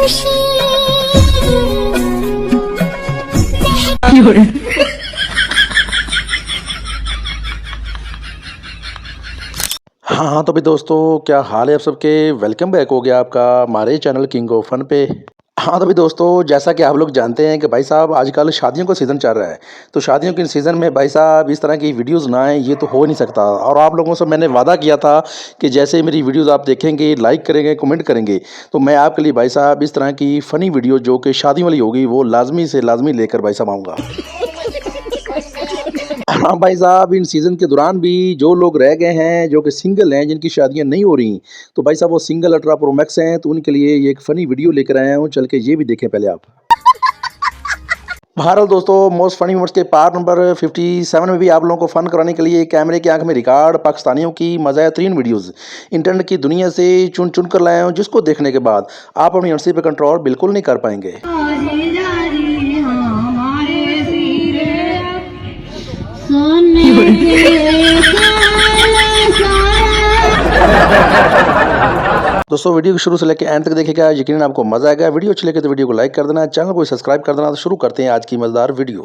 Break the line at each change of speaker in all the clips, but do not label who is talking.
हाँ, तो भी दोस्तों क्या हाल है आप सबके। वेलकम बैक हो गया आपका हमारे चैनल किंग ऑफ फन पे। हाँ, तो भी दोस्तों जैसा कि आप लोग जानते हैं कि भाई साहब आजकल शादियों का सीज़न चल रहा है। तो शादियों के सीज़न में भाई साहब इस तरह की वीडियोज़ ना आएँ ये तो हो नहीं सकता। और आप लोगों से मैंने वादा किया था कि जैसे मेरी वीडियोज़ आप देखेंगे, लाइक करेंगे, कमेंट करेंगे, तो मैं आपके लिए भाई साहब इस तरह की फ़नी वीडियो जो कि शादी वाली होगी वो लाज़मी से लाज़मी लेकर भाई साहब आऊँगा। हाँ भाई साहब, इन सीज़न के दौरान भी जो लोग रह गए हैं, जो कि सिंगल हैं, जिनकी शादियाँ नहीं हो रही, तो भाई साहब वो सिंगल अल्ट्रा प्रो मैक्स हैं, तो उनके लिए ये एक फ़नी वीडियो लेकर आया हूँ, चल के ये भी देखें पहले आप। बहरहाल दोस्तों मोस्ट फनी मोमेंट्स के पार्ट नंबर 57 में भी आप लोगों को फ़न कराने के लिए कैमरे की आंख में रिकॉर्ड पाकिस्तानियों की मज़ाहिरीन वीडियोज़ इंटरनेट की दुनिया से चुन चुन कर लाया हूँ, जिसको देखने के बाद आप अपनी हंसी पर कंट्रोल बिल्कुल नहीं कर पाएंगे। दोस्तों वीडियो को शुरू से लेकर एंड तक देखिएगा, यकीनन आपको मजा आएगा। वीडियो अच्छी लगे तो वीडियो को लाइक कर देना, चैनल को सब्सक्राइब कर देना। तो शुरू करते हैं आज की मजेदार वीडियो।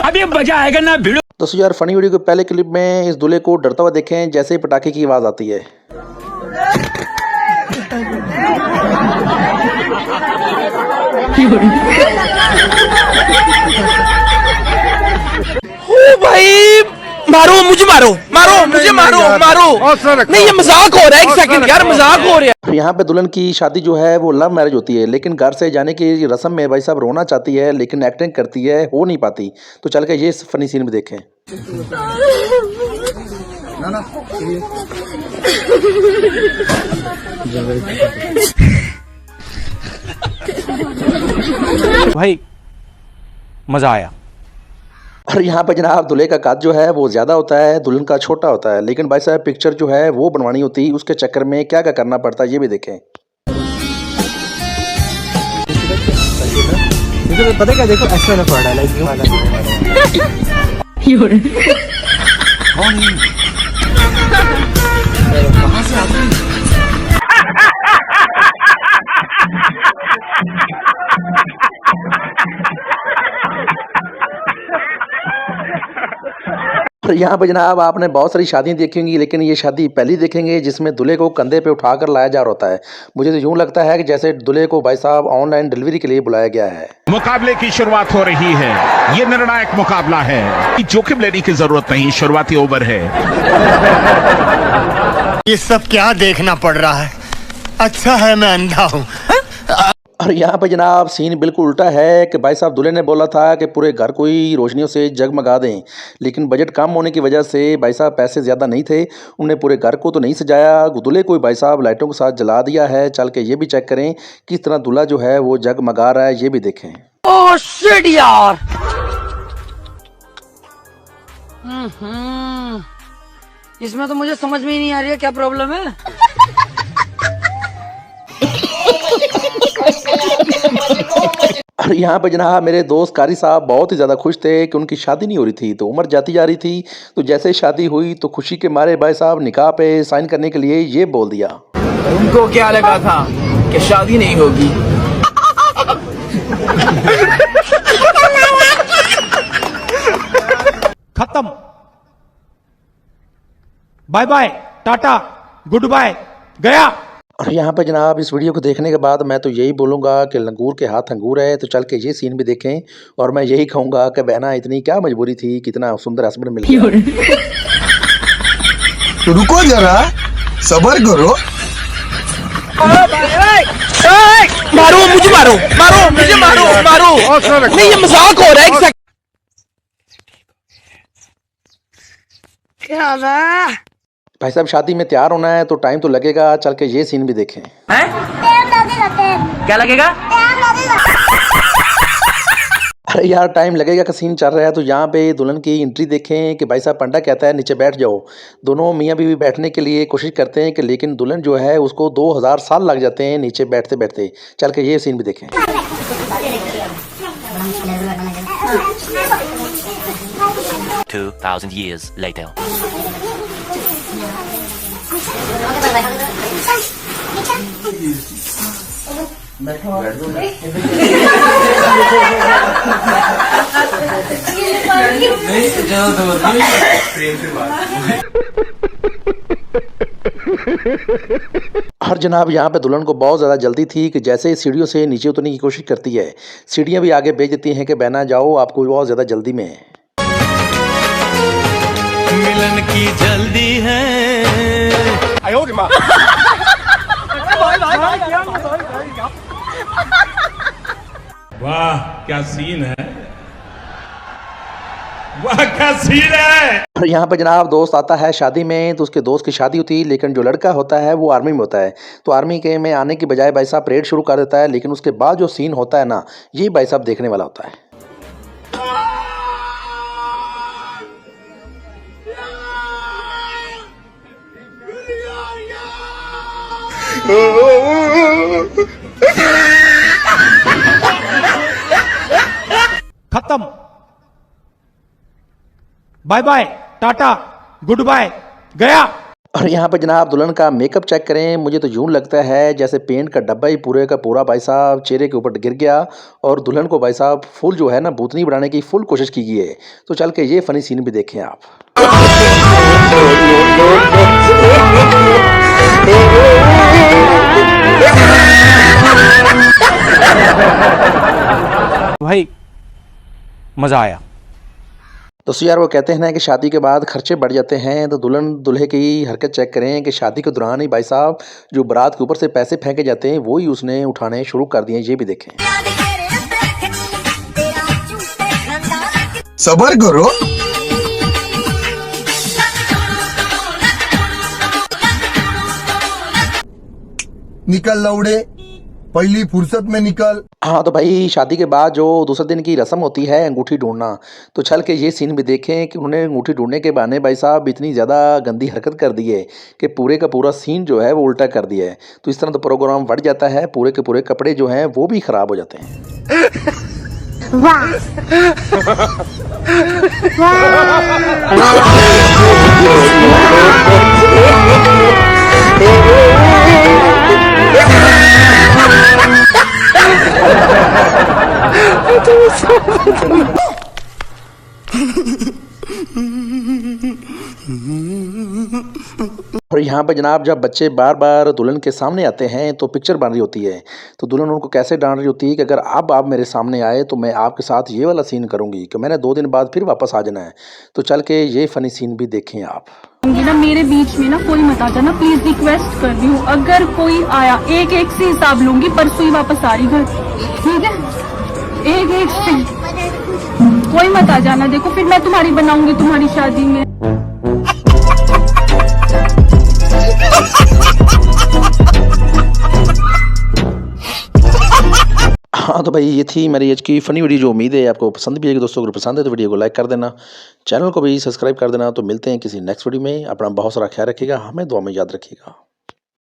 अभी मजा आएगा ना भिड़ो।
दोस्तों यार फनी वीडियो के पहले क्लिप में इस दूल्हे को डरता हुआ देखें जैसे ही पटाखे की आवाज आती है।
ओ भाई मारो मुझे, मारो मुझे, मारो नहीं ये मजाक हो रहा है। एक सेकंड यार, मजाक हो रहा है।
यहाँ पे दुल्हन की शादी जो है वो लव मैरिज होती है, लेकिन घर से जाने की रस्म में भाई साहब रोना चाहती है लेकिन एक्टिंग करती है, हो नहीं पाती। तो चल के ये फनी सीन में देखें।
भाई मजा आया।
और यहाँ पे जनाब दूल्हे का कद जो है वो ज़्यादा होता है, दुल्हन का छोटा होता है, लेकिन भाई साहब पिक्चर जो है वो बनवानी होती है, उसके चक्कर में क्या क्या करना पड़ता है ये भी देखें।
पता क्या, देखो ऐसे वाला पड़ा लाइक कहाँ से आते हैं?
और यहाँ पे जनाब आपने बहुत सारी शादियाँ देखी होंगी, लेकिन ये शादी पहली देखेंगे जिसमें दूल्हे को कंधे पे उठाकर लाया जा रहा होता है। मुझे तो यूँ लगता है कि जैसे दूल्हे को भाई साहब ऑनलाइन डिलीवरी के लिए बुलाया गया है।
मुकाबले की शुरुआत हो रही है। ये निर्णायक मुकाबला है, जोखिम लेने की जरूरत नहीं, शुरुआती ओवर है।
ये सब क्या देखना पड़ रहा है? अच्छा है मैं अंधा हूँ।
और यहाँ पे जनाब सीन बिल्कुल उल्टा है कि भाई साहब दूल्हे ने बोला था कि पूरे घर को ही रोशनियों से जगमगा दें, लेकिन बजट कम होने की वजह से भाई साहब पैसे ज़्यादा नहीं थे, उन्होंने पूरे घर को तो नहीं सजाया, दूल्हे को भाई साहब लाइटों के साथ जला दिया है। चल के ये भी चेक करें किस तरह दूल्हा जो है वो जगमगा रहा है, ये भी देखें।
ओह शिट यार, इसमें तो मुझे समझ में ही नहीं आ रही है क्या प्रॉब्लम है।
और यहाँ पे जनाब मेरे दोस्त कारी साहब बहुत ही ज़्यादा खुश थे कि उनकी शादी नहीं हो रही थी, तो उम्र जाती जा रही थी, तो जैसे शादी हुई तो खुशी के मारे भाई साहब निकाह पे साइन करने के लिए ये बोल दिया।
उनको क्या लगा था कि शादी नहीं होगी।
खत्म, bye bye, tata, good bye, गया।
और यहाँ पे जनाब इस वीडियो को देखने के बाद मैं तो यही बोलूँगा कि लंगूर के हाथ अंगूर है। तो चल के ये सीन भी देखें और मैं यही कहूँगा कि बहना इतनी क्या मजबूरी थी, कितना सुंदर हस्बैंड मिल गया।
तो रुको जरा, सब्र करो।
मारो मुझे, मारो मुझे, मारो नहीं ये मजाक हो रहा है। एक सेकंड क्या
भाई साहब शादी में तैयार होना है तो टाइम तो लगेगा, चल के ये सीन भी देखें।
क्या लगेगा?
अरे यार टाइम लगेगा का सीन चल रहा है। तो यहाँ पे दुल्हन की एंट्री देखें कि भाई साहब पंडा कहता है नीचे बैठ जाओ। दोनों मियाँ बीवी बैठने के लिए कोशिश करते हैं कि लेकिन दुल्हन जो है उसको 2000 साल लग जाते हैं नीचे बैठते बैठते। चल के ये सीन भी देखें।
2000 years later.
और जनाब यहाँ पे दुल्हन को बहुत ज़्यादा जल्दी थी कि जैसे ही सीढ़ियों से नीचे उतरने की कोशिश करती है, सीढ़ियाँ भी आगे भेज देती हैं कि बहना जाओ, आपको बहुत ज़्यादा जल्दी में है।
मिलन की जल्दी है।
वाह क्या सीन है, वाह क्या सीन है।
और यहाँ पे जनाब दोस्त आता है शादी में, तो उसके दोस्त की शादी होती है, लेकिन जो लड़का होता है वो आर्मी में होता है। तो आर्मी के में आने की बजाय भाई साहब परेड शुरू कर देता है, लेकिन उसके बाद जो सीन होता है ना, ये भाई साहब देखने वाला होता है।
खत्म, bye bye, tata, good bye, गया।
और यहाँ पे जनाब दुल्हन का मेकअप चेक करें, मुझे तो यूं लगता है जैसे पेंट का डब्बा ही पूरे का पूरा भाई साहब चेहरे के ऊपर गिर गया, और दुल्हन को भाई साहब फुल जो है ना भूतनी बनाने की फुल कोशिश की गई है। तो चल के ये फनी सीन भी देखें आप।
भाई मजा आया।
तो यार वो कहते हैं ना कि शादी के बाद खर्चे बढ़ जाते हैं, तो दुल्हन दूल्हे की हरकत चेक करें कि शादी के दौरान ही भाई साहब जो बारात के ऊपर से पैसे फेंके जाते हैं वो ही उसने उठाने शुरू कर दिए, ये भी देखें।
सबर करो। निकल लौड़े, पहली फुर्सत में निकल।
हाँ तो भाई शादी के बाद जो दूसरे दिन की रस्म होती है अंगूठी ढूंढना, तो चल के ये सीन भी देखें कि उन्होंने अंगूठी ढूंढने के बहाने भाई साहब इतनी ज़्यादा गंदी हरकत कर दी है कि पूरे का पूरा सीन जो है वो उल्टा कर दिया है। तो इस तरह तो प्रोग्राम बढ़ जाता है, पूरे के पूरे कपड़े जो हैं वो भी ख़राब हो जाते हैं। और यहाँ पे जनाब जब बच्चे बार बार दुल्हन के सामने आते हैं तो पिक्चर बन रही होती है, तो दुल्हन उनको कैसे डांट रही होती है कि अगर अब आप मेरे सामने आए तो मैं आपके साथ ये वाला सीन करूँगी कि मैंने 2 दिन बाद फिर वापस आ जाना है। तो चल के ये फ़नी सीन भी देखें आप।
ना मेरे बीच में ना कोई मत आ जाना प्लीज, रिक्वेस्ट कर रही हूँ। अगर कोई आया एक एक से हिसाब लूंगी, परसों ही वापस आ रही घर, ठीक है? एक एक से कोई मत आ जाना, देखो फिर मैं तुम्हारी बनाऊंगी तुम्हारी शादी में।
हाँ तो भाई ये थी मेरी आज की फ़नी वीडियो, जो उम्मीद है आपको पसंद भी आएगी। दोस्तों अगर पसंद है तो वीडियो को लाइक कर देना, चैनल को भी सब्सक्राइब कर देना। तो मिलते हैं किसी नेक्स्ट वीडियो में, अपना बहुत सारा ख्याल रखिएगा, हमें दुआ में याद रखिएगा।